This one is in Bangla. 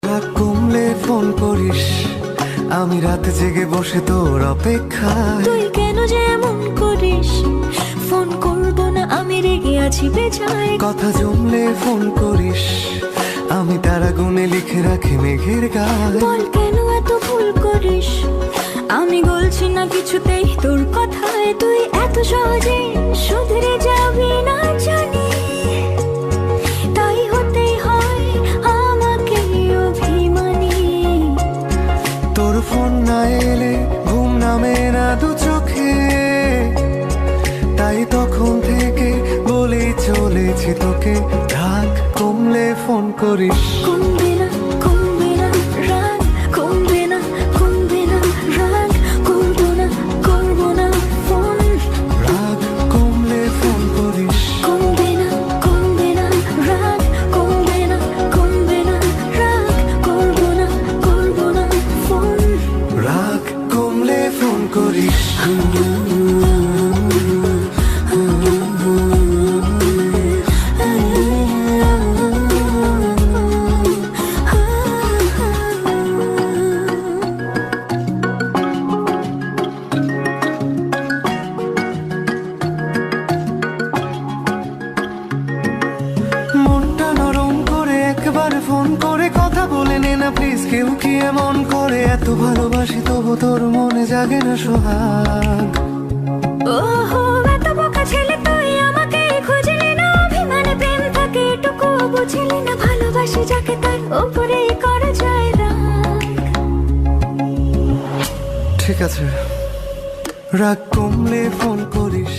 রাগ কমলে ফোন করিস, আমি রাতে জেগে বসে তোর অপেক্ষায়। তুই কেন যে এমন করিস? ফোন করব না আমি রেগে আছি বেজায়। কথা জমলে ফোন করিস, আমি তারা গুনে লিখে রাখি মেঘের গায়ে। বল কেন এত ভুল করিস? আমি গলছি না কিছুতেই তোর কথায়। তুই এত সহজে শুধরে যাবি না জানি, তাই হতেই হয় আমাকে অভিমানী। তোর ফোন না এলে ঘুম নামে না দু চোখে, তাই তখন থেকে বলেই চলেছি তোকে, রাগ কমলে ফোন করিস। কমবে না, কমবে না রাগ, কমবে না, কমবে না রাগ, করবো না, করবো না ফোন। রাগ কমলে ফোন করিস। কমবে না, কমবে না রাগ, কমবে না, কমবে না রাগ, করবো না, করবো না ফোন। রাগ কমলে ফোন করিস। মনটা নরম করে একবার ফোন করে কথা বলে নে না প্লিজ। কেউ কি এমন করে? এত ভালোবাসি তবু তোর মনে জাগে না সোহাগ। ওহো এত বোকা ছেলে তুই, আমাকে খুঁজলি না অভিমানে প্রেম থাকে এটুকু বুঝলি না। ভালোবাসি যাকে তার উপরেই করা যায় রাগ। ঠিক আছে, রাগ কমলে ফোন করিস।